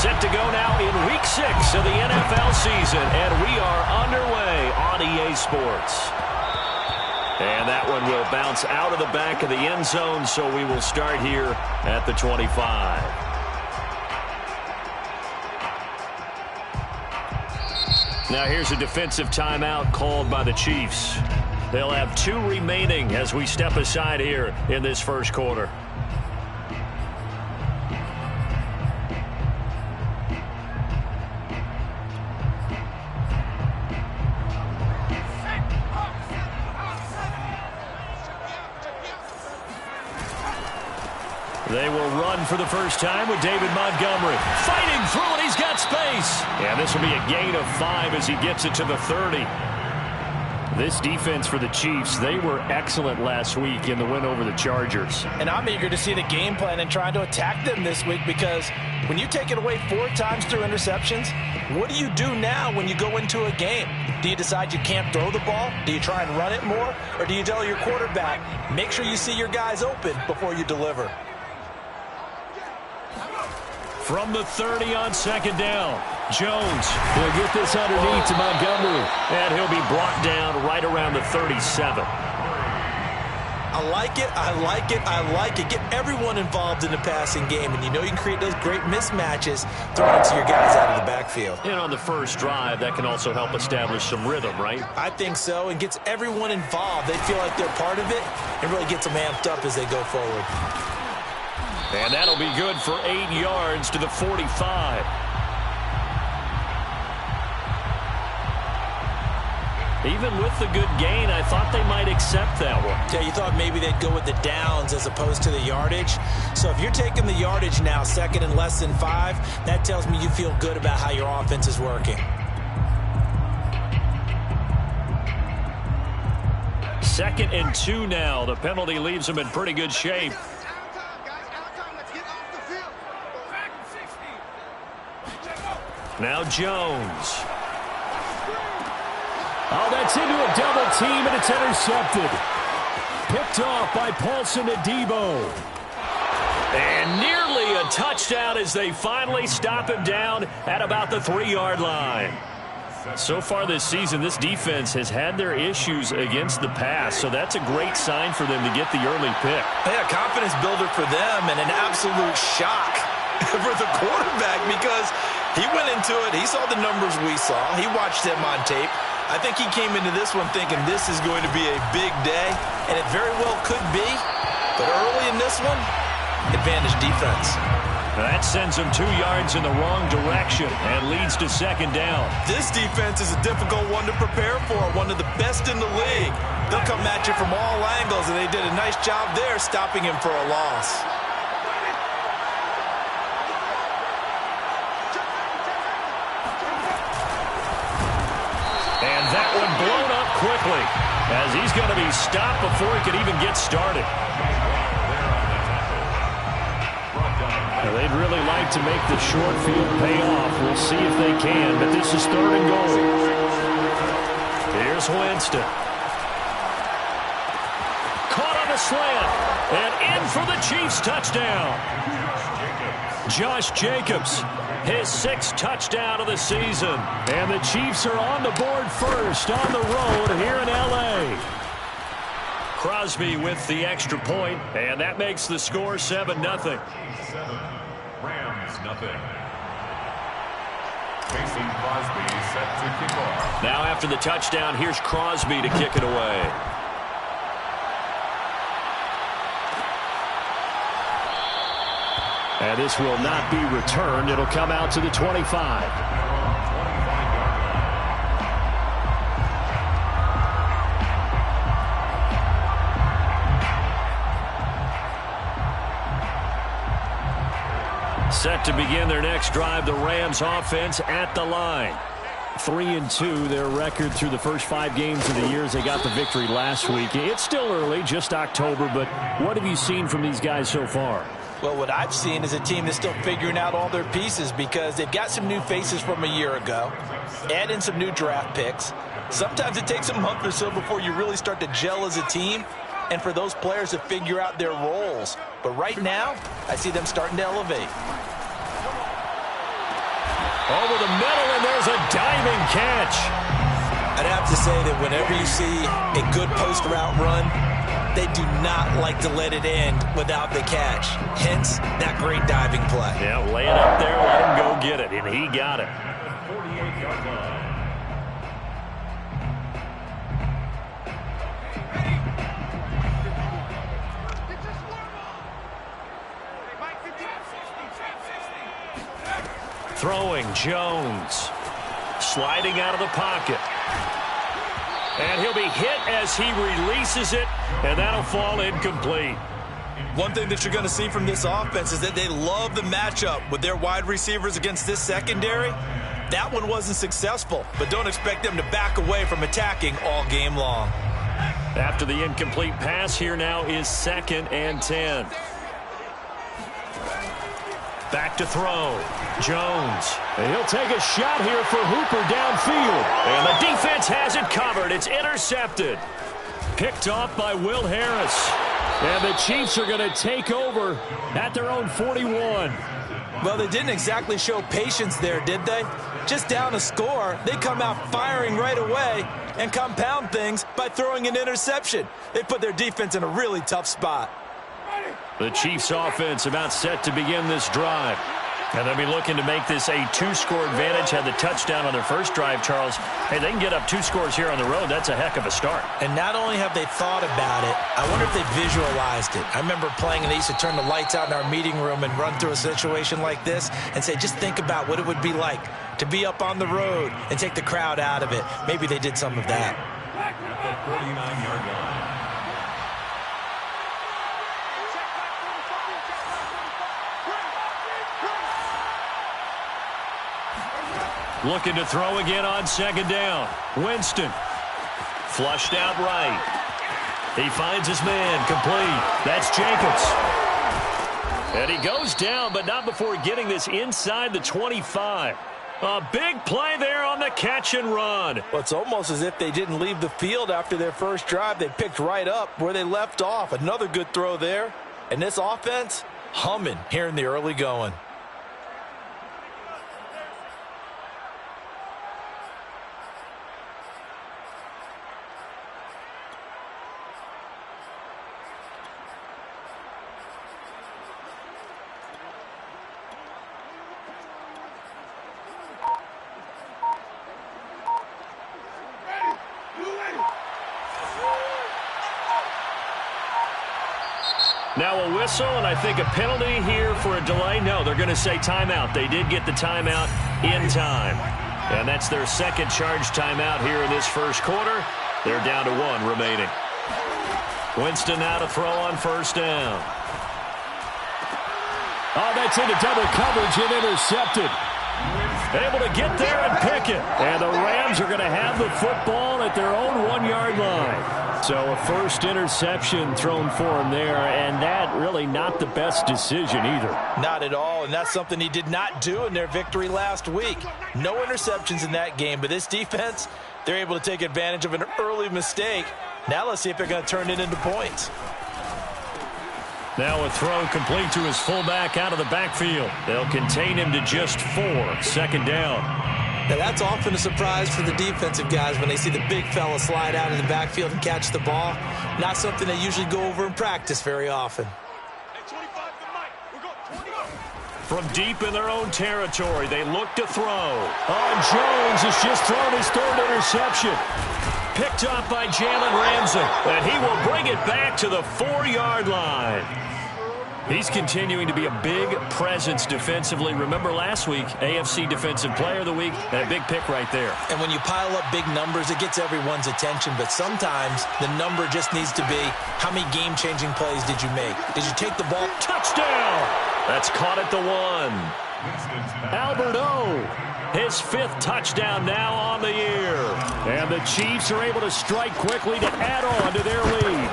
Set to go now in Week 6 of the NFL season, and we are underway on EA Sports. And that one will bounce out of the back of the end zone, so we will start here at the 25. Now here's a defensive timeout called by the Chiefs. They'll have 2 remaining as we step aside here in this first quarter. They will run for the first time with David Montgomery. Fighting through it, he's got space. And this will be a gain of 5 as he gets it to the 30. This defense for the Chiefs, they were excellent last week in the win over the Chargers. And I'm eager to see the game plan and trying to attack them this week, because when you take it away 4 times through interceptions, what do you do now when you go into a game? Do you decide you can't throw the ball? Do you try and run it more? Or do you tell your quarterback, make sure you see your guys open before you deliver? From the 30 on second down, Jones will get this underneath to Montgomery, and he'll be brought down right around the 37. I like it, I like it, I like it. Get everyone involved in the passing game, and you know you can create those great mismatches throwing it to your guys out of the backfield. And on the first drive, that can also help establish some rhythm, right? I think so, and gets everyone involved. They feel like they're part of it, and really gets them amped up as they go forward. And that'll be good for 8 yards to the 45. Even with the good gain, I thought they might accept that one. Yeah, you thought maybe they'd go with the downs as opposed to the yardage. So if you're taking the yardage now, second and less than 5, that tells me you feel good about how your offense is working. Second and 2 now. The penalty leaves them in pretty good shape. Now Jones. Oh, that's into a double team, and it's intercepted. Picked off by Paulson Adebo. And nearly a touchdown as they finally stop him down at about the 3-yard line. So far this season, this defense has had their issues against the pass, so that's a great sign for them to get the early pick. Yeah, confidence builder for them, and an absolute shock for the quarterback, because he went into it, he saw the numbers we saw, he watched them on tape. I think he came into this one thinking this is going to be a big day, and it very well could be, but early in this one, advantage defense. That sends him 2 yards in the wrong direction and leads to second down. This defense is a difficult one to prepare for, one of the best in the league. They'll come at you from all angles, and they did a nice job there stopping him for a loss. And that one blown up quickly as he's going to be stopped before he could even get started. Now, they'd really like to make the short field pay off. We'll see if they can, but this is 3rd and goal. Here's Winston. Caught on a slant and in for the Chiefs touchdown. Josh Jacobs, his 6th touchdown of the season. And the Chiefs are on the board first on the road here in L.A. Crosby with the extra point, and that makes the score 7-0. Rams, nothing. Mason Crosby set to kick off. Now after the touchdown, here's Crosby to kick it away. And this will not be returned. It'll come out to the 25. Set to begin their next drive, the Rams offense at the line. 3-2, their record through the first 5 games of the year as they got the victory last week. It's still early, just October, but what have you seen from these guys so far? Well, what I've seen is a team that's still figuring out all their pieces, because they've got some new faces from a year ago, add in some new draft picks. Sometimes it takes a month or so before you really start to gel as a team and for those players to figure out their roles. But right now, I see them starting to elevate. Over the middle, and there's a diving catch. I'd have to say that whenever you see a good post route run, they do not like to let it end without the catch. Hence, that great diving play. Yeah, lay it up there, let him go get it, and he got it. 48-yard line. Throwing, Jones. Sliding out of the pocket. And he'll be hit as he releases it, and that'll fall incomplete. One thing that you're going to see from this offense is that they love the matchup with their wide receivers against this secondary. That one wasn't successful, but don't expect them to back away from attacking all game long. After the incomplete pass, here now is 2nd and 10. Back to throw. Jones. And he'll take a shot here for Hooper downfield. And the defense has it covered. It's intercepted. Picked off by Will Harris. And the Chiefs are going to take over at their own 41. Well, they didn't exactly show patience there, did they? Just down a score, they come out firing right away and compound things by throwing an interception. They put their defense in a really tough spot. The Chiefs offense about set to begin this drive. And they'll be looking to make this a 2-score advantage. Had the touchdown on their first drive, Charles. Hey, they can get up 2 scores here on the road. That's a heck of a start. And not only have they thought about it, I wonder if they visualized it. I remember playing and they used to turn the lights out in our meeting room and run through a situation like this and say, just think about what it would be like to be up on the road and take the crowd out of it. Maybe they did some of that. At the 49-yard line. Looking to throw again on 2nd down. Winston. Flushed out right. He finds his man. Complete. That's Jacobs. And he goes down, but not before getting this inside the 25. A big play there on the catch and run. Well, it's almost as if they didn't leave the field after their first drive. They picked right up where they left off. Another good throw there. And this offense, humming here in the early going. Now a whistle, and I think a penalty here for a delay. No, they're going to say timeout. They did get the timeout in time. And that's their second charge timeout here in this first quarter. They're down to 1 remaining. Winston now to throw on 1st down. Oh, that's into double coverage and intercepted. Able to get there and pick it. And the Rams are going to have the football at their own 1-yard line. So a first interception thrown for him there, and that really not the best decision either. Not at all, and that's something he did not do in their victory last week. No interceptions in that game, but this defense, they're able to take advantage of an early mistake. Now let's see if they're going to turn it into points. Now a throw complete to his fullback out of the backfield. They'll contain him to just 4. 2nd down. Now that's often a surprise for the defensive guys when they see the big fella slide out of the backfield and catch the ball. Not something they usually go over in practice very often. From deep in their own territory, they look to throw. Oh, Jones has just thrown his 3rd interception. Picked up by Jalen Ramsey, and he will bring it back to the 4-yard line. He's continuing to be a big presence defensively. Remember last week, AFC Defensive Player of the Week, and a big pick right there. And when you pile up big numbers, it gets everyone's attention. But sometimes the number just needs to be, how many game-changing plays did you make? Did you take the ball? Touchdown! That's caught at the 1. Albert O, his 5th touchdown now on the year. And the Chiefs are able to strike quickly to add on to their lead.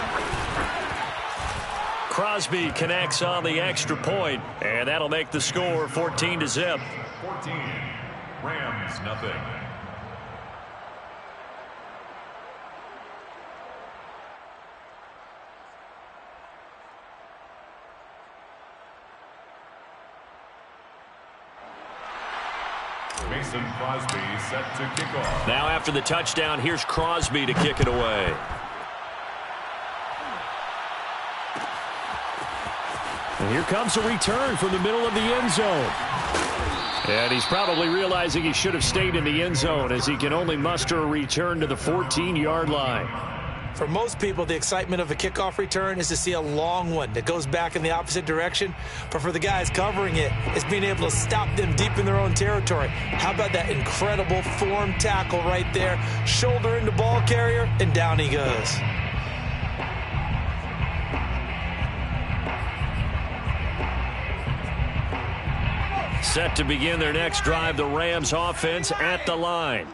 Crosby connects on the extra point, and that'll make the score 14-0. 14. Rams, nothing. Mason Crosby set to kick off. Now after the touchdown, here's Crosby to kick it away. And here comes a return from the middle of the end zone. And he's probably realizing he should have stayed in the end zone as he can only muster a return to the 14-yard line. For most people, the excitement of a kickoff return is to see a long one that goes back in the opposite direction. But for the guys covering it, it's being able to stop them deep in their own territory. How about that incredible form tackle right there? Shoulder into ball carrier, and down he goes. Set to begin their next drive, the Rams offense at the line.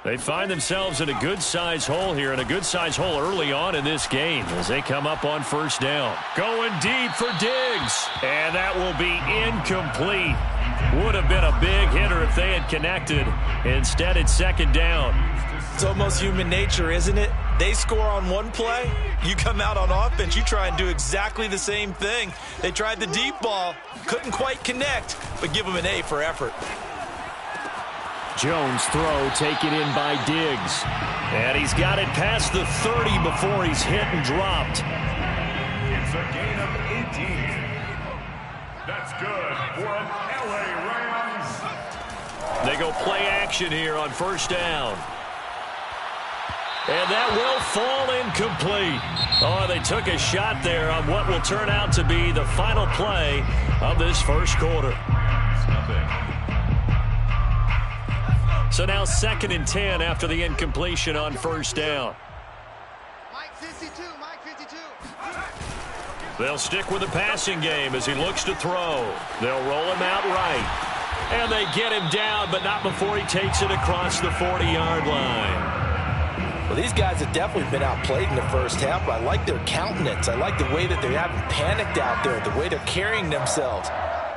They find themselves in a good-sized hole here, and a good-sized hole early on in this game as they come up on first down. Going deep for Diggs, and that will be incomplete. Would have been a big hitter if they had connected. Instead, it's second down. It's almost human nature, isn't it? They score on one play, you come out on offense, you try and do exactly the same thing. They tried the deep ball, couldn't quite connect, but give them an A for effort. Jones throw taken in by Diggs. And he's got it past the 30 before he's hit and dropped. It's a gain of 18. That's good for an LA Rams. They go play action here on first down. And that will fall incomplete. Oh, they took a shot there on what will turn out to be the final play of this first quarter. So now 2nd and 10 after the incompletion on first down. Mike 52, Mike 52. They'll stick with the passing game as he looks to throw. They'll roll him out right. And they get him down, but not before he takes it across the 40-yard line. Well, these guys have definitely been outplayed in the first half, but I like their countenance. I like the way that they haven't panicked out there, the way they're carrying themselves.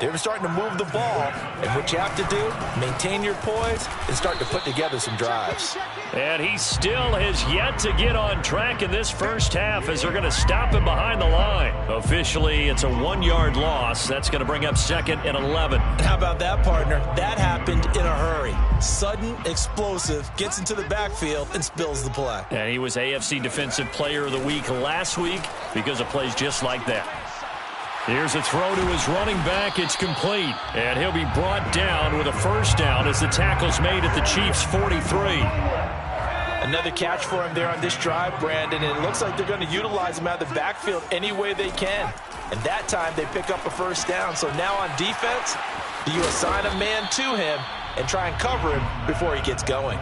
They're starting to move the ball, and what you have to do, maintain your poise and start to put together some drives. And he still has yet to get on track in this first half as they're going to stop him behind the line. Officially, it's a 1-yard loss. That's going to bring up 2nd and 11. How about that, partner? That happened in a hurry. Sudden, explosive, gets into the backfield and spills the play. And he was AFC Defensive Player of the Week last week because of plays just like that. Here's a throw to his running back. It's complete. And he'll be brought down with a first down as the tackle's made at the Chiefs' 43. Another catch for him there on this drive, Brandon, and it looks like they're going to utilize him out of the backfield any way they can. And that time they pick up a first down. So now on defense, do you assign a man to him and try and cover him before he gets going?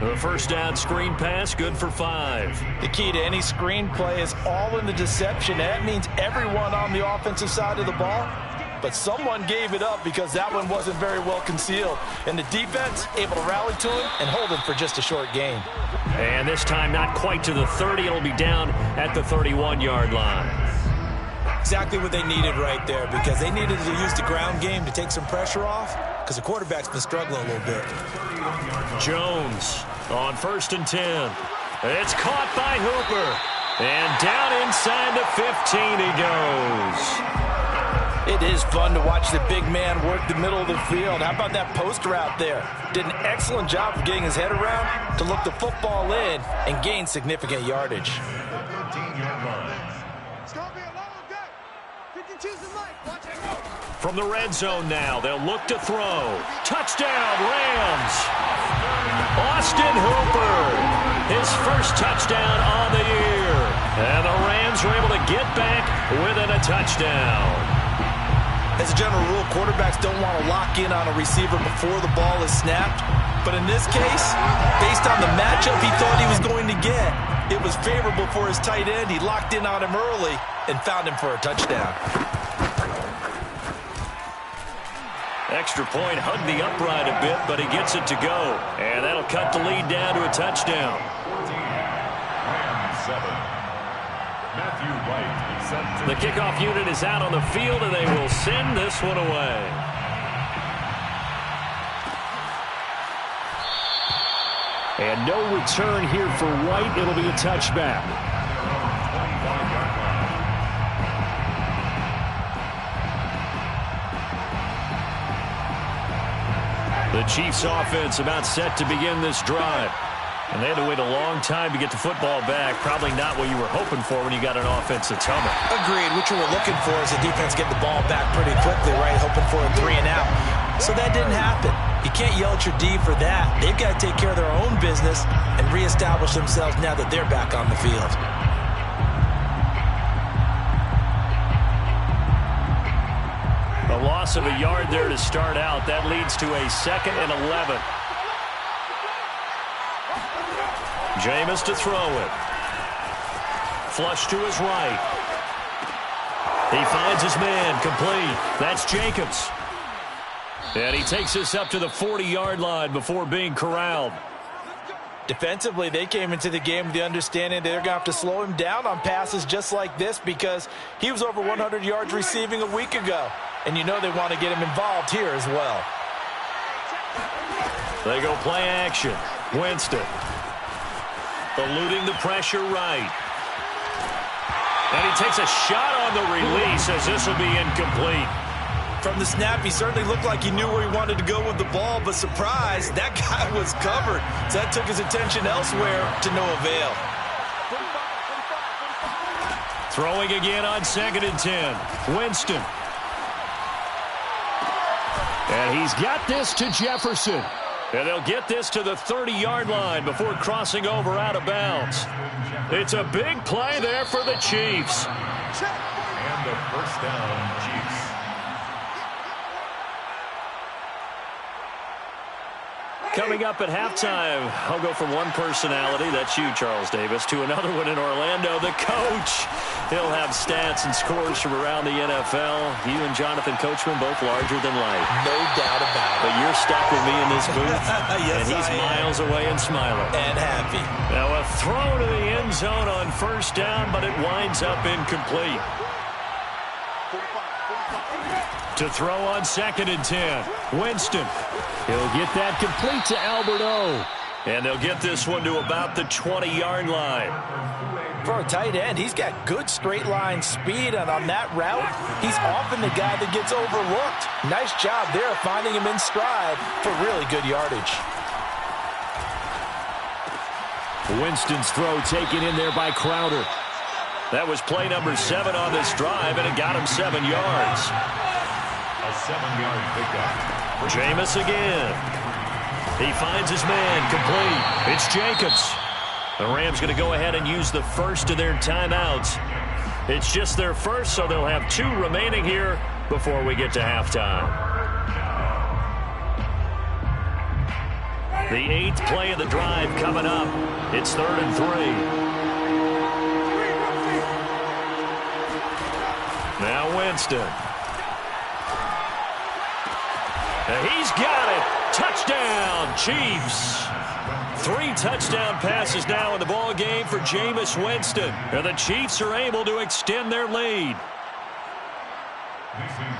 The first down screen pass, good for 5. The key to any screen play is all in the deception. That means everyone on the offensive side of the ball, but someone gave it up because that one wasn't very well concealed. And the defense able to rally to him and hold him for just a short gain. And this time not quite to the 30. It'll be down at the 31-yard line. Exactly what they needed right there, because they needed to use the ground game to take some pressure off because the quarterback's been struggling a little bit. Jones on 1st and 10. It's caught by Hooper. And down inside the 15 he goes. It is fun to watch the big man work the middle of the field. How about that post route there? Did an excellent job of getting his head around to look the football in and gain significant yardage. It's going to be a long day. You can choose the mic. Watch it. From the red zone now, they'll look to throw. Touchdown, Rams. Austin Hooper, his first touchdown on the year. And the Rams were able to get back within a touchdown. As a general rule, quarterbacks don't want to lock in on a receiver before the ball is snapped. But in this case, based on the matchup he thought he was going to get, it was favorable for his tight end. He locked in on him early and found him for a touchdown. Extra point, hugged the upright a bit, but he gets it to go. And that'll cut the lead down to a touchdown. Rams 7. Matthew Wright set to The kickoff unit is out on the field, and they will send this one away. And no return here for White. It'll be a touchback. The Chiefs offense about set to begin this drive. And they had to wait a long time to get the football back. Probably not what you were hoping for when you got an offense that's humming. Agreed. What you were looking for is the defense get the ball back pretty quickly, right? Hoping for a 3 and out. So that didn't happen. You can't yell at your D for that. They've got to take care of their own business and reestablish themselves now that they're back on the field. A loss of a yard there to start out. That leads to a 2nd and 11. Jameis to throw it. Flush to his right. He finds his man, complete. That's Jacobs. And he takes this up to the 40-yard line before being corralled. Defensively, they came into the game with the understanding they're going to have to slow him down on passes just like this because he was over 100 yards receiving a week ago. And you know they want to get him involved here as well. They go play action. Winston. Eluding the pressure right. And he takes a shot on the release as this will be incomplete. From the snap, he certainly looked like he knew where he wanted to go with the ball, but surprise, that guy was covered. So that took his attention elsewhere to no avail. Throwing again on 2nd and 10. Winston. And he's got this to Jefferson. And they'll get this to the 30-yard line before crossing over out of bounds. It's a big play there for the Chiefs. And the first down, Chiefs. Coming up at halftime, I'll go from one personality, that's you, Charles Davis, to another one in Orlando, the coach. He'll have stats and scores from around the NFL. You and Jonathan Coachman, both larger than life. No doubt about it. But you're stuck with me in this booth, yes, and he's miles away and smiling. And happy. Now a throw to the end zone on 1st down, but it winds up incomplete. To throw on 2nd and 10. Winston. He'll get that complete to Albert O. And they'll get this one to about the 20-yard line. For a tight end, he's got good straight line speed, and on that route, he's often the guy that gets overlooked. Nice job there finding him in stride for really good yardage. Winston's throw taken in there by Crowder. That was play number 7 on this drive, and it got him 7 yards. A 7-yard pickup. Jameis again. He finds his man, complete. It's Jacobs. The Rams going to go ahead and use the first of their timeouts. It's just their first, so they'll have 2 remaining here before we get to halftime. The 8th play of the drive coming up. It's 3rd and 3. Now Winston. He's got it. Touchdown, Chiefs. 3 touchdown passes now in the ball game for Jameis Winston. And the Chiefs are able to extend their lead.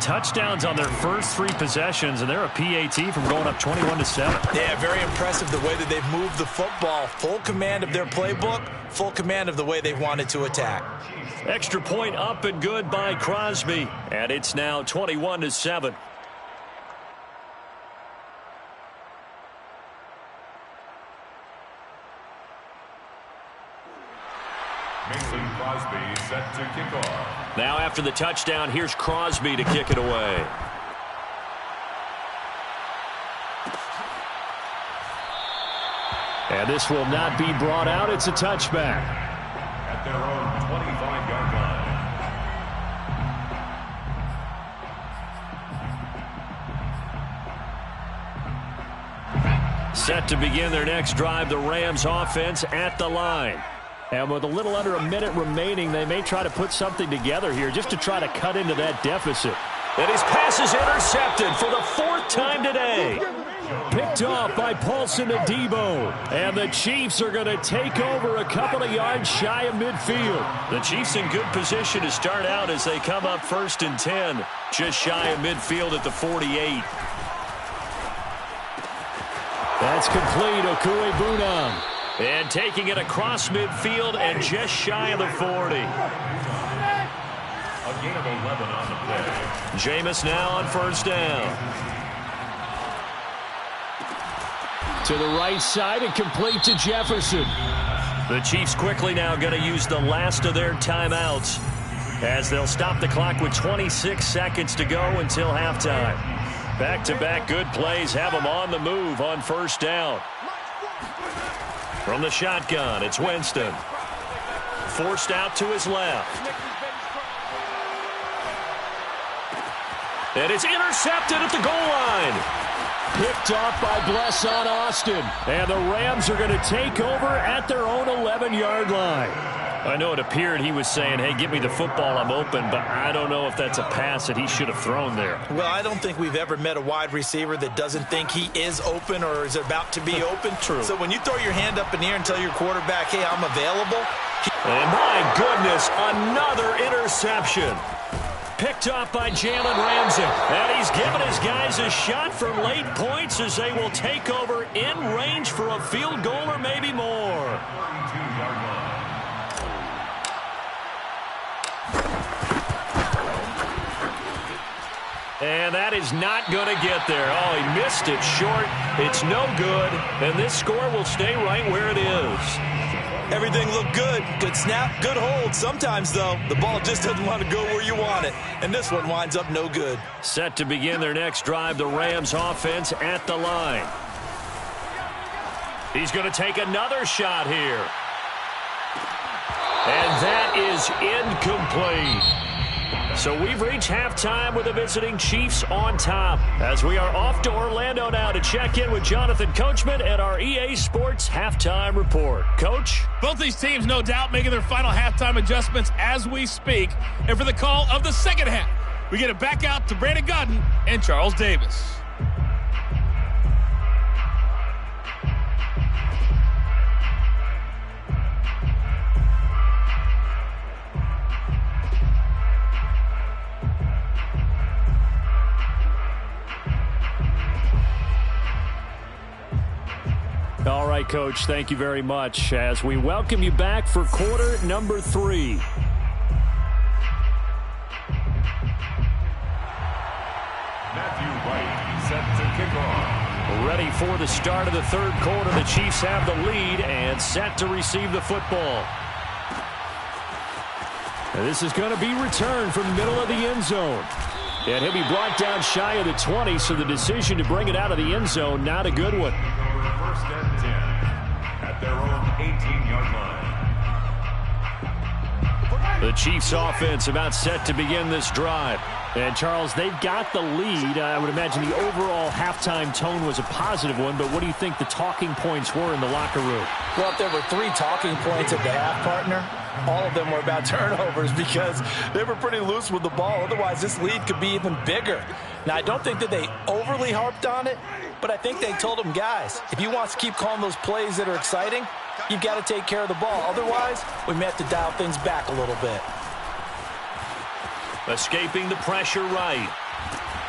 Touchdowns on their first 3 possessions, and they're a PAT from going up 21-7. Yeah, very impressive the way that they've moved the football. Full command of their playbook, full command of the way they've wanted to attack. Extra point up and good by Crosby. And it's now 21-7. Mason Crosby set to kick off. Now after the touchdown, here's Crosby to kick it away. And this will not be brought out. It's a touchback. At their own 25-yard line. Set to begin their next drive, the Rams offense at the line. And with a little under a minute remaining, they may try to put something together here just to try to cut into that deficit. And his pass is intercepted for the 4th time today. Picked off by Paulson Adebo. And the Chiefs are going to take over a couple of yards shy of midfield. The Chiefs in good position to start out as they come up 1st and 10. Just shy of midfield at the 48. That's complete, Okuegbunam. And taking it across midfield and just shy of the 40. A gain of 11 on the play. Jameis now on 1st down. To the right side and complete to Jefferson. The Chiefs quickly now going to use the last of their timeouts as they'll stop the clock with 26 seconds to go until halftime. Back-to-back good plays have them on the move on first down. From the shotgun, it's Winston. Forced out to his left. And it's intercepted at the goal line. Picked off by Blesson Austin. And the Rams are going to take over at their own 11-yard line. I know it appeared he was saying, hey, give me the football, I'm open, but I don't know if that's a pass that he should have thrown there. Well, I don't think we've ever met a wide receiver that doesn't think he is open or is about to be open. True. So when you throw your hand up in the air and tell your quarterback, hey, I'm available. And my goodness, another interception. Picked off by Jalen Ramsey. And he's given his guys a shot for late points as they will take over in range for a field goal or maybe more. And that is not going to get there. Oh, he missed it short. It's no good. And this score will stay right where it is. Everything looked good. Good snap, good hold. Sometimes, though, the ball just doesn't want to go where you want it. And this one winds up no good. Set to begin their next drive, the Rams offense at the line. He's going to take another shot here. And that is incomplete. So we've reached halftime with the visiting Chiefs on top as we are off to Orlando now to check in with Jonathan Coachman at our EA Sports Halftime Report. Coach? Both these teams, no doubt, making their final halftime adjustments as we speak. And for the call of the second half, we get it back out to Brandon Gaudin and Charles Davis. All right, Coach, thank you very much as we welcome you back for quarter number 3. Matthew White set to kick off. Ready for the start of the third quarter. The Chiefs have the lead and set to receive the football. And this is going to be returned from the middle of the end zone. And he'll be brought down shy of the 20, so the decision to bring it out of the end zone, not a good one. First and 10 at their own 18-yard line. The Chiefs offense about set to begin this drive. And, Charles, they've got the lead. I would imagine the overall halftime tone was a positive one, but what do you think the talking points were in the locker room? Well, if there were 3 talking points at the half, partner, all of them were about turnovers because they were pretty loose with the ball. Otherwise, this lead could be even bigger. Now, I don't think that they overly harped on it, but I think they told them, guys, if you want to keep calling those plays that are exciting, you've got to take care of the ball. Otherwise, we may have to dial things back a little bit. Escaping the pressure right.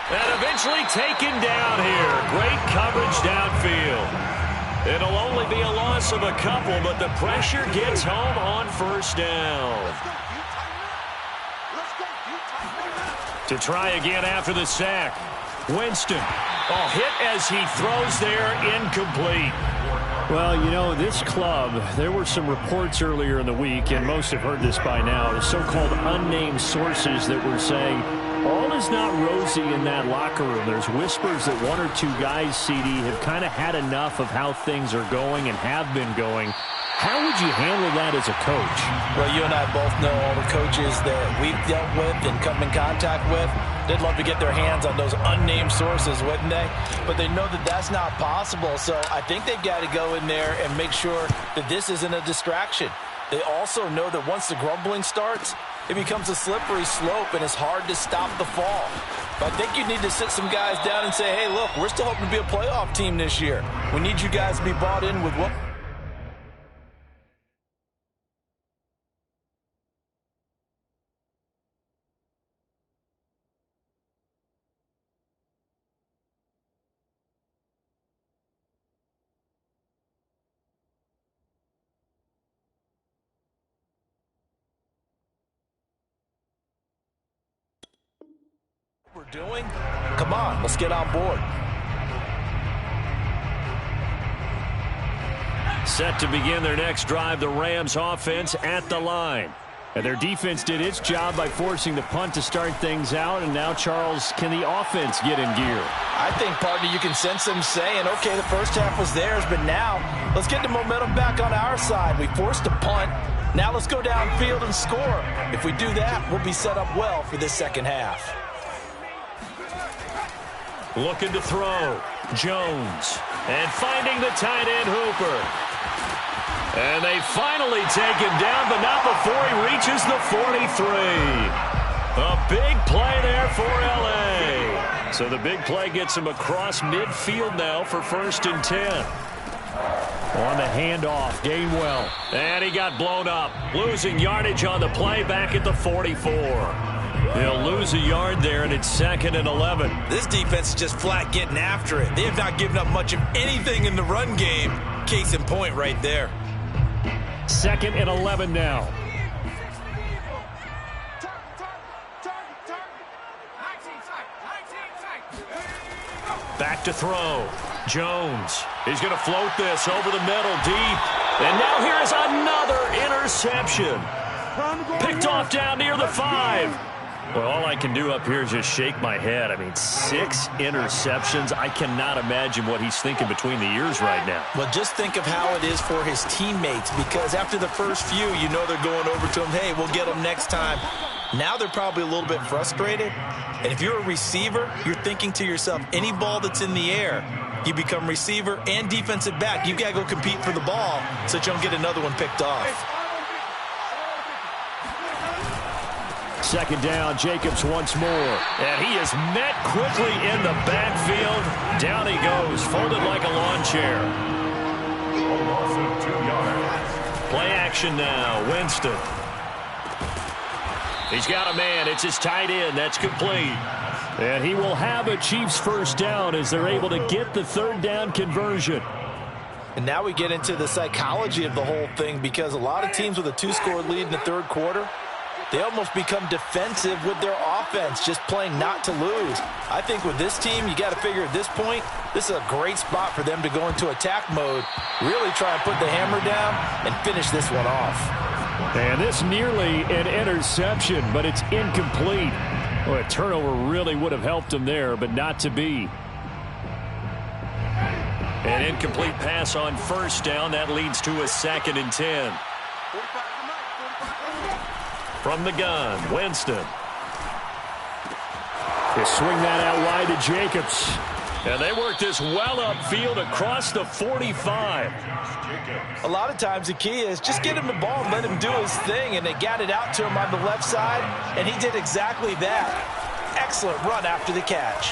And eventually taken down here. Great coverage downfield. It'll only be a loss of a couple, but the pressure gets home on first down. To try again after the sack. Winston. Oh, hit as he throws there, incomplete. Well, you know, this club, there were some reports earlier in the week, and most have heard this by now, the so-called unnamed sources that were saying all is not rosy in that locker room. There's whispers that 1 or 2 guys, CD, have kind of had enough of how things are going and have been going. How would you handle that as a coach? Well, you and I both know all the coaches that we've dealt with and come in contact with. They'd love to get their hands on those unnamed sources, wouldn't they? But they know that that's not possible, so I think they've got to go in there and make sure that this isn't a distraction. They also know that once the grumbling starts, it becomes a slippery slope, and it's hard to stop the fall. But I think you need to sit some guys down and say, hey, look, we're still hoping to be a playoff team this year. We need you guys to be bought in with what we're doing. Come on, let's get on board. Set to begin their next drive, the Rams offense at the line. And their defense did its job by forcing the punt to start things out. And now, Charles, can the offense get in gear? I think, partner, you can sense them saying, okay, the first half was theirs, but now let's get the momentum back on our side. We forced a punt. Now let's go downfield and score. If we do that, we'll be set up well for this second half. Looking to throw. Jones. And finding the tight end, Hooper. And they finally take him down, but not before he reaches the 43. A big play there for L.A. So the big play gets him across midfield now for 1st and 10. On the handoff, Gainwell. And he got blown up. Losing yardage on the play back at the 44. He'll lose a yard there, and it's 2nd and 11. This defense is just flat getting after it. They have not given up much of anything in the run game. Case in point right there. 2nd and 11 now. Back to throw. Jones. He's going to float this over the middle deep. And now here's another interception. Picked off down near the 5. Well, all I can do up here is just shake my head. I mean, 6 interceptions. I cannot imagine what he's thinking between the ears right now. Well, just think of how it is for his teammates, because after the first few, you know they're going over to him, hey, we'll get him next time. Now they're probably a little bit frustrated. And if you're a receiver, you're thinking to yourself, any ball that's in the air, you become receiver and defensive back. You've got to go compete for the ball so that you don't get another one picked off. 2nd down, Jacobs once more. And he is met quickly in the backfield. Down he goes, folded like a lawn chair. A loss of 2 yards. Play action now, Winston. He's got a man. It's his tight end. That's complete. And he will have a Chiefs 1st down as they're able to get the 3rd down conversion. And now we get into the psychology of the whole thing, because a lot of teams with a 2-score lead in the 3rd quarter, they almost become defensive with their offense, just playing not to lose. I think with this team, you got to figure at this point, this is a great spot for them to go into attack mode, really try and put the hammer down and finish this one off. And this nearly an interception, but it's incomplete. Well, a turnover really would have helped him there, but not to be. An incomplete pass on 1st down. That leads to a 2nd and 10. From the gun, Winston. They swing that out wide to Jacobs. And they work this well upfield across the 45. A lot of times the key is just get him the ball and let him do his thing, and they got it out to him on the left side, and he did exactly that. Excellent run after the catch.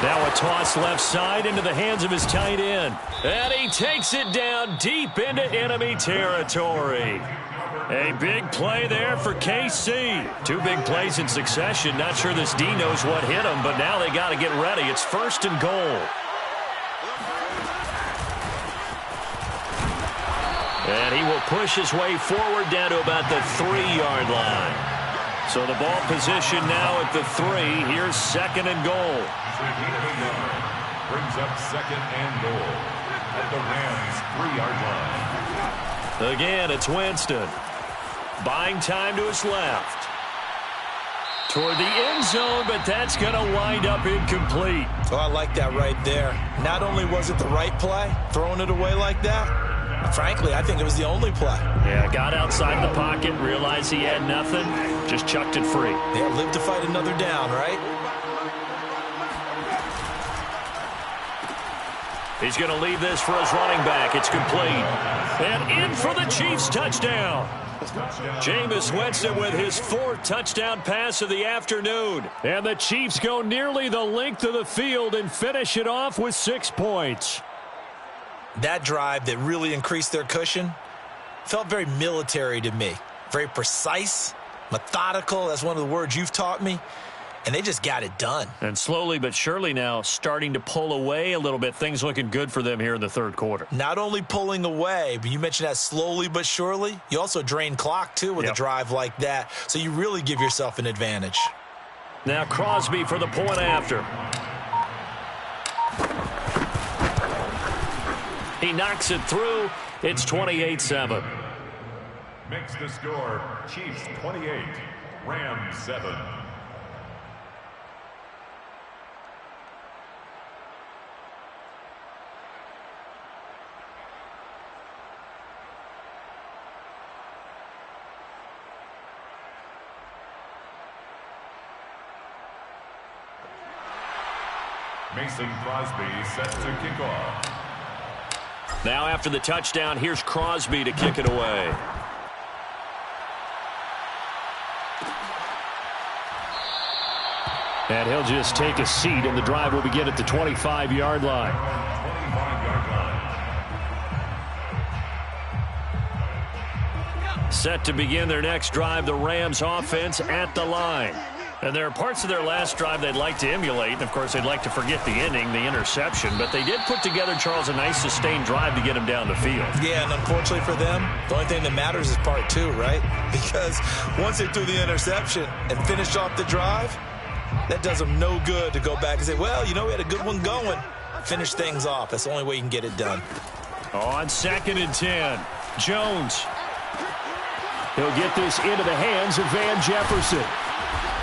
Now a toss left side into the hands of his tight end. And he takes it down deep into enemy territory. A big play there for KC. 2 big plays in succession. Not sure this D knows what hit him, but now they got to get ready. It's 1st and goal. And he will push his way forward down to about the 3-yard line. So the ball position now at the 3. Here's 2nd and goal. Brings up 2nd and goal at the Rams' 3-yard line. Again, it's Winston. Buying time to his left. Toward the end zone, but that's going to wind up incomplete. Oh, I like that right there. Not only was it the right play, throwing it away like that, frankly, I think it was the only play. Yeah, got outside the pocket, realized he had nothing, just chucked it free. Yeah, live to fight another down, right? He's going to leave this for his running back. It's complete. And in for the Chiefs touchdown. Jameis Winston with his 4th touchdown pass of the afternoon. And the Chiefs go nearly the length of the field and finish it off with 6 points. That drive that really increased their cushion felt very military to me. Very precise, methodical. That's one of the words you've taught me. And they just got it done. And slowly but surely now starting to pull away a little bit. Things looking good for them here in the 3rd quarter. Not only pulling away, but you mentioned that slowly but surely. You also drain clock, too, with a drive like that. So you really give yourself an advantage. Now Crosby for the point after. He knocks it through. It's 28-7. Makes the score Chiefs 28, Rams 7. Mason Crosby set to kick off. Now after the touchdown, here's Crosby to kick it away. And he'll just take a seat, and the drive will begin at the 25-yard line. 25-yard line. Set to begin their next drive, the Rams offense at the line. And there are parts of their last drive they'd like to emulate. And, of course, they'd like to forget the ending, the interception. But they did put together, Charles, a nice sustained drive to get him down the field. Yeah, and unfortunately for them, the only thing that matters is part two, right? Because once they threw the interception and finished off the drive, that does them no good to go back and say, well, you know, we had a good one going. Finish things off. That's the only way you can get it done. On 2nd and 10, Jones. He'll get this into the hands of Van Jefferson.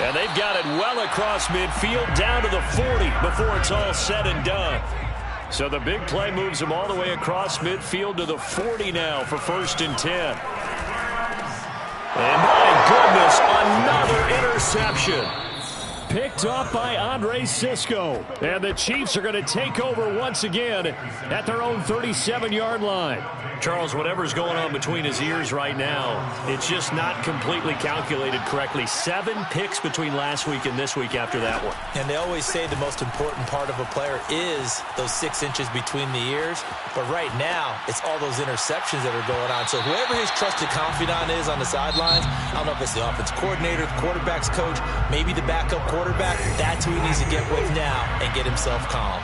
And they've got it well across midfield, down to the 40 before it's all said and done. So the big play moves them all the way across midfield to the 40 now for 1st and 10. And my goodness, another interception. Picked up by Andre Cisco. And the Chiefs are going to take over once again at their own 37-yard line. Charles, whatever's going on between his ears right now, it's just not completely calculated correctly. 7 picks between last week and this week after that one. And they always say the most important part of a player is those 6 inches between the ears. But right now, it's all those interceptions that are going on. So whoever his trusted confidant is on the sidelines, I don't know if it's the offense coordinator, the quarterback's coach, maybe the backup quarterback, that's who he needs to get with now and get himself calm.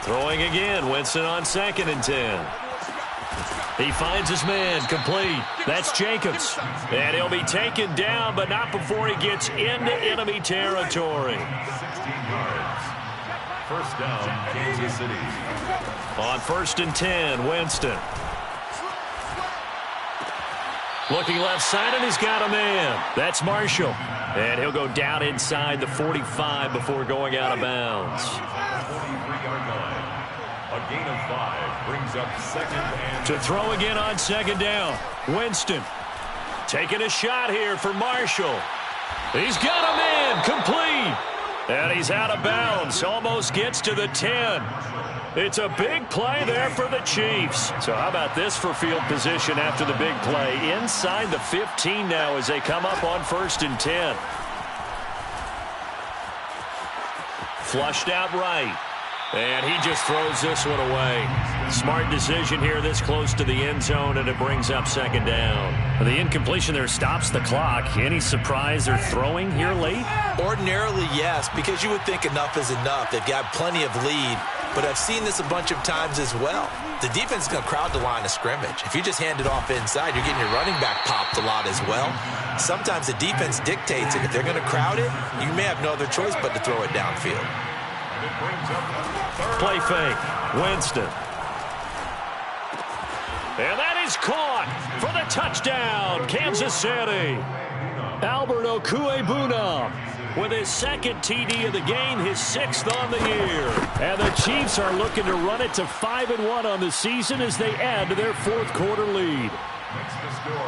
Throwing again, Winston on 2nd and 10. He finds his man, complete. That's Jacobs. And he'll be taken down, but not before he gets into enemy territory. 16 yards. First down, Kansas City. On 1st and 10, Winston. Looking left side, and he's got a man. That's Marshall. And he'll go down inside the 45 before going out of bounds. 43-yard line. A gain of 5 brings up 2nd and... To throw again on 2nd down. Winston taking a shot here for Marshall. He's got a man, complete. And he's out of bounds. Almost gets to the 10. It's a big play there for the Chiefs. So how about this for field position after the big play? Inside the 15 now as they come up on 1st and 10. Flushed out right. And he just throws this one away. Smart decision here this close to the end zone, and it brings up 2nd down. The incompletion there stops the clock. Any surprise they're throwing here late? Ordinarily, yes, because you would think enough is enough. They've got plenty of lead, but I've seen this a bunch of times as well. The defense is going to crowd the line of scrimmage. If you just hand it off inside, you're getting your running back popped a lot as well. Sometimes the defense dictates it. If they're going to crowd it, you may have no other choice but to throw it downfield. Play fake. Winston. And that is caught for the touchdown, Kansas City. Albert Okwuegbunam with his 2nd TD of the game, his 6th on the year. And the Chiefs are looking to run it to 5-1 on the season as they add to their 4th quarter lead.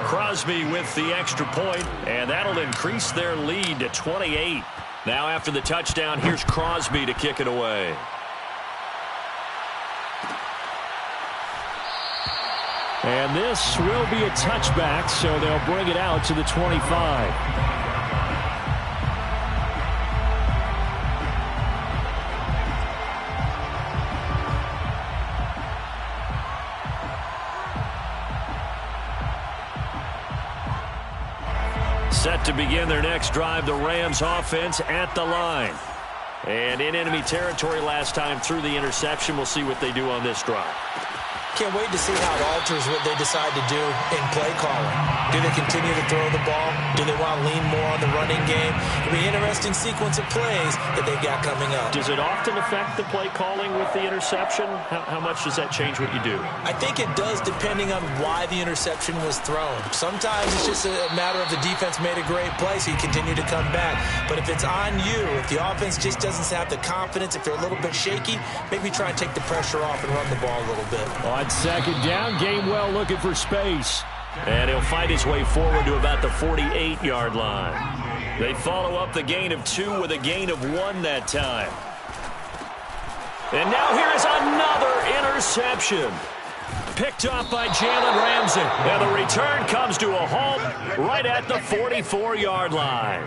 Crosby with the extra point, and that'll increase their lead to 28. Now after the touchdown, here's Crosby to kick it away. And this will be a touchback, so they'll bring it out to the 25. Set to begin their next drive, the Rams offense at the line. And in enemy territory last time through the interception. We'll see what they do on this drive. Can't wait to see how it alters what they decide to do in play calling. Do they continue to throw the ball? Do they want to lean more on the running game? It'll be an interesting sequence of plays that they've got coming up. Does it often affect the play calling with the interception? How much does that change what you do? I think it does, depending on why the interception was thrown. Sometimes it's just a matter of the defense made a great play, so you continue to come back. But if it's on you, if the offense just doesn't have the confidence, if they're a little bit shaky, maybe try and take the pressure off and run the ball a little bit. On second down, Gainwell looking for space. And he'll fight his way forward to about the 48-yard line. They follow up the gain of 2 with a gain of 1 that time. And now here is another interception. Picked off by Jalen Ramsey. And the return comes to a halt right at the 44-yard line.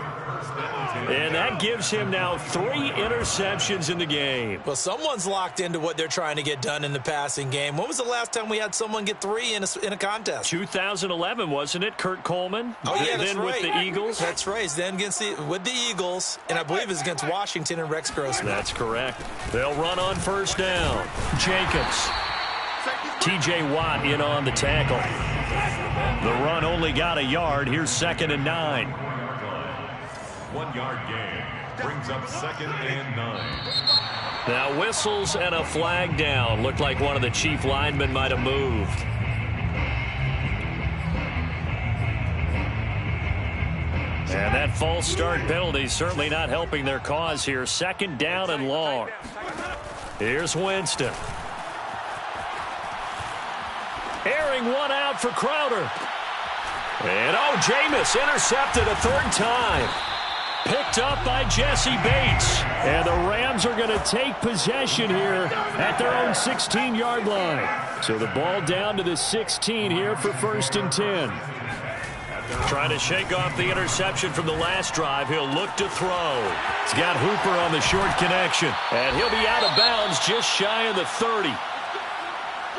And that gives him now 3 interceptions in the game. Well, someone's locked into what they're trying to get done in the passing game. When was the last time we had someone get 3 in a contest? 2011, wasn't it? Kurt Coleman. Oh, yeah, that's then right. with the Eagles. That's right. Then with the Eagles, and I believe it's against Washington and Rex Grossman. That's correct. They'll run on first down. Jacobs. T.J. Watt in on the tackle. The run only got a yard. Here's 2nd and 9. 1-yard gain brings up 2nd and 9. Now whistles and a flag down. Looked like one of the chief linemen might have moved. And that false start penalty certainly not helping their cause here. 2nd down and long. Here's Winston. Airing one out for Crowder. And Jameis intercepted a 3rd time. Picked up by Jesse Bates. And the Rams are going to take possession here at their own 16-yard line. So the ball down to the 16 here for 1st and 10. Trying to shake off the interception from the last drive. He'll look to throw. He's got Hooper on the short connection. And he'll be out of bounds just shy of the 30.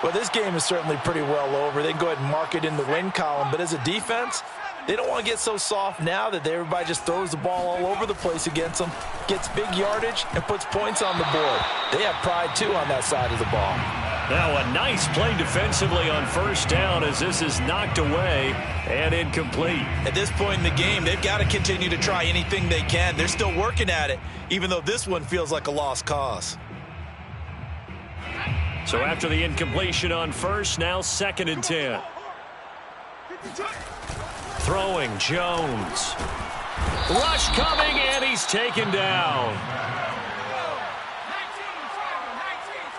Well, this game is certainly pretty well over. They can go ahead and mark it in the win column. But as a defense, they don't want to get so soft now that everybody just throws the ball all over the place against them, gets big yardage, and puts points on the board. They have pride, too, on that side of the ball. Now a nice play defensively on first down as this is knocked away and incomplete. At this point in the game, they've got to continue to try anything they can. They're still working at it, even though this one feels like a lost cause. So after the incompletion on first, now 2nd and 10. Throwing Jones. Rush coming, and he's taken down.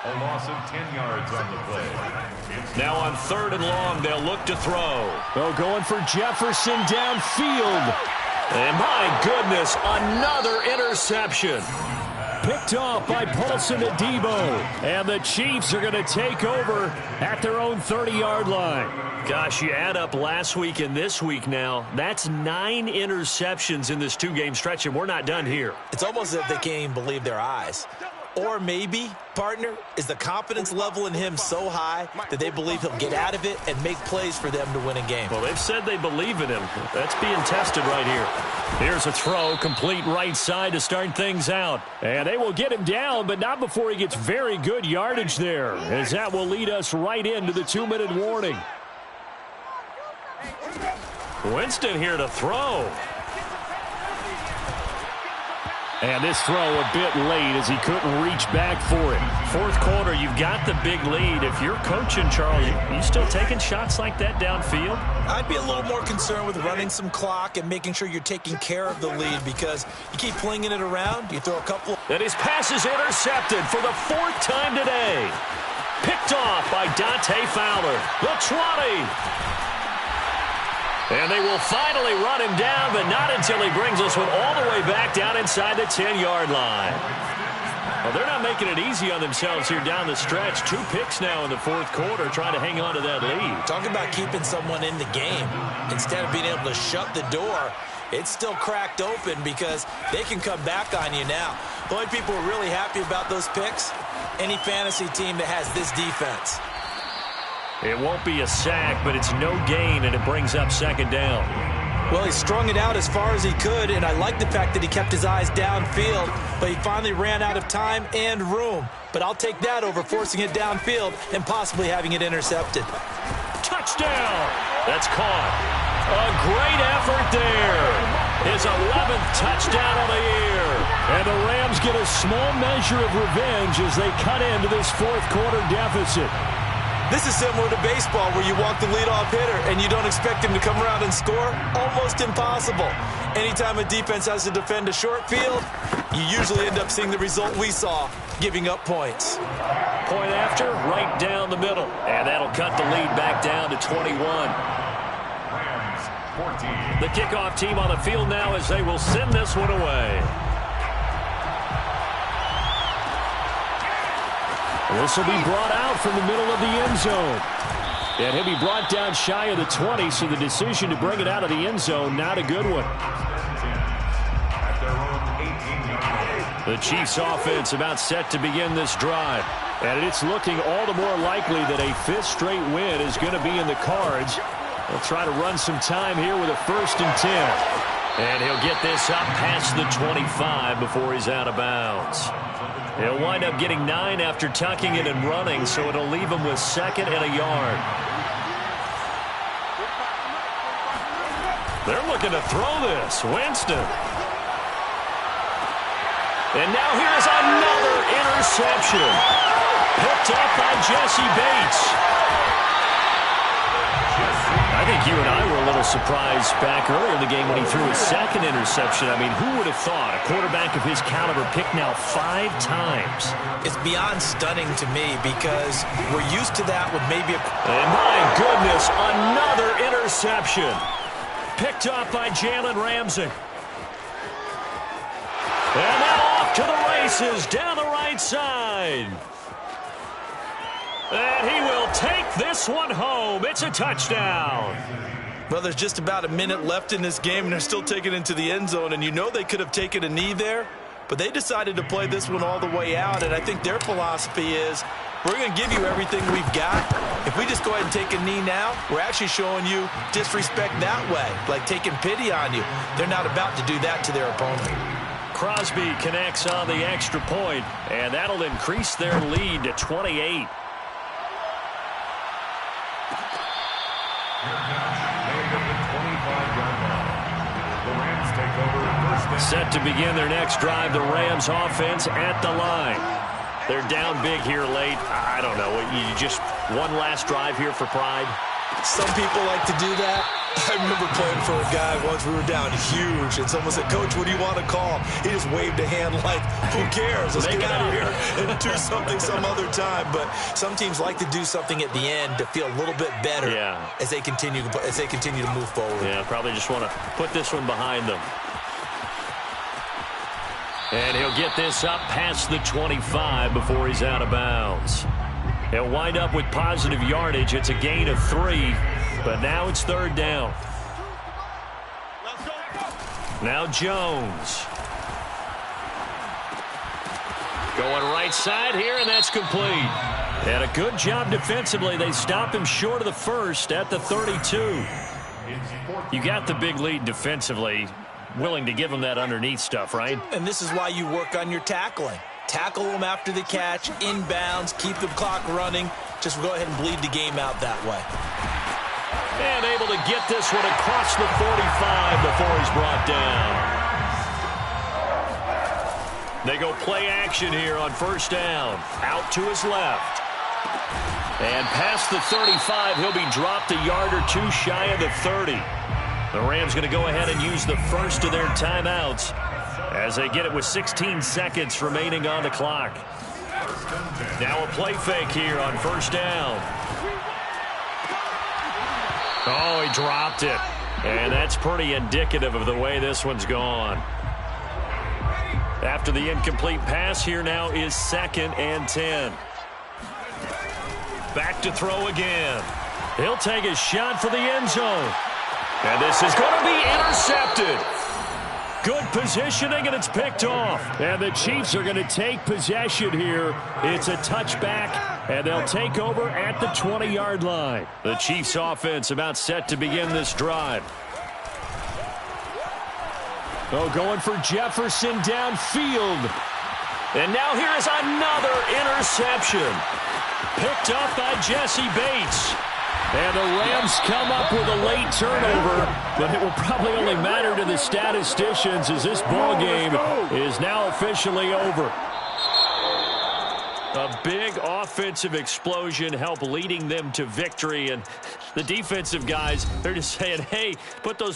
A loss of 10 yards on the play. Now on 3rd and long, they'll look to throw. Oh, going for Jefferson downfield. And my goodness, another interception. Picked off by Paulson Adebo. And the Chiefs are going to take over at their own 30-yard line. Gosh, you add up last week and this week now, that's 9 interceptions in this 2-game stretch, and we're not done here. It's almost as if they can't even believe their eyes. Or maybe, partner, is the confidence level in him so high that they believe he'll get out of it and make plays for them to win a game. Well, they've said they believe in him. That's being tested right here. Here's a throw, complete right side to start things out. And they will get him down, but not before he gets very good yardage there, as that will lead us right into the 2-minute warning. Winston here to throw. And this throw a bit late as he couldn't reach back for it. 4th quarter, you've got the big lead. If you're coaching, Charles, you still taking shots like that downfield? I'd be a little more concerned with running some clock and making sure you're taking care of the lead, because you keep flinging it around, you throw a couple. And his pass is intercepted for the 4th time today. Picked off by Dante Fowler. The 20. And they will finally run him down, but not until he brings this one all the way back down inside the 10-yard line. Well, they're not making it easy on themselves here down the stretch. 2 picks now in the 4th quarter, trying to hang on to that lead. Talk about keeping someone in the game. Instead of being able to shut the door, it's still cracked open because they can come back on you now. The only people who are really happy about those picks, any fantasy team that has this defense. It won't be a sack, but it's no gain, and it brings up 2nd down. Well, he strung it out as far as he could, and I like the fact that he kept his eyes downfield, but he finally ran out of time and room. But I'll take that over forcing it downfield and possibly having it intercepted. Touchdown! That's caught. A great effort there. His 11th touchdown of the year. And the Rams get a small measure of revenge as they cut into this fourth quarter deficit. This is similar to baseball where you walk the leadoff hitter and you don't expect him to come around and score. Almost impossible. Anytime a defense has to defend a short field, you usually end up seeing the result we saw, giving up points. Point after, right down the middle. And that'll cut the lead back down to 21. Rams 14. The kickoff team on the field now as they will send this one away. This will be brought out from the middle of the end zone. And he'll be brought down shy of the 20, so the decision to bring it out of the end zone, not a good one. The Chiefs offense about set to begin this drive. And it's looking all the more likely that a fifth straight win is going to be in the cards. They'll try to run some time here with a 1st and 10. And he'll get this up past the 25 before he's out of bounds. He'll wind up getting 9 after tucking it and running, so it'll leave him with 2nd and a yard. They're looking to throw this. Winston. And now here's another interception. Picked up by Jesse Bates. I think you and I were a little surprised back earlier in the game when he threw his 2nd interception. I mean, who would have thought a quarterback of his caliber picked now 5 times? It's beyond stunning to me because we're used to that with maybe a... And my goodness, another interception. Picked up by Jalen Ramsey. And now off to the races down the right side. And he will take this one home. It's a touchdown. Well, there's just about a minute left in this game, and they're still taking it into the end zone. And you know they could have taken a knee there, but they decided to play this one all the way out. And I think their philosophy is, we're going to give you everything we've got. If we just go ahead and take a knee now, we're actually showing you disrespect that way, like taking pity on you. They're not about to do that to their opponent. Crosby connects on the extra point, and that'll increase their lead to 28. Set to begin their next drive, the Rams offense at the line. They're down big here late. I don't know. You just one last drive here for pride? Some people like to do that. I remember playing for a guy once. We were down huge, and someone said, "Coach, what do you want to call?" He just waved a hand like, "Who cares? Let's get out of here and do something some other time." But some teams like to do something at the end to feel a little bit better as they continue to move forward. Yeah, probably just want to put this one behind them. And he'll get this up past the 25 before he's out of bounds. He'll wind up with positive yardage. It's a gain of 3, but now it's 3rd down. Now Jones. Going right side here, and that's complete. And a good job defensively. They stop him short of the 1st at the 32. You got the big lead defensively. Willing to give him that underneath stuff, right? And this is why you work on your tackling. Tackle them after the catch, inbounds, keep the clock running. Just go ahead and bleed the game out that way. And able to get this one across the 45 before he's brought down. They go play action here on 1st down. Out to his left. And past the 35, he'll be dropped a yard or 2 shy of the 30. The Rams going to go ahead and use the first of their timeouts as they get it with 16 seconds remaining on the clock. Now a play fake here on 1st down. Oh, he dropped it. And that's pretty indicative of the way this one's gone. After the incomplete pass, here now is 2nd and 10. Back to throw again. He'll take a shot for the end zone. And this is going to be intercepted. Good positioning, and it's picked off. And the Chiefs are going to take possession here. It's a touchback, and they'll take over at the 20-yard line. The Chiefs offense about set to begin this drive. Oh, going for Jefferson downfield. And now here is another interception. Picked up by Jesse Bates. And the Rams come up with a late turnover, but it will probably only matter to the statisticians as this ball game is now officially over. A big offensive explosion helped leading them to victory, and the defensive guys, they're just saying, hey, put those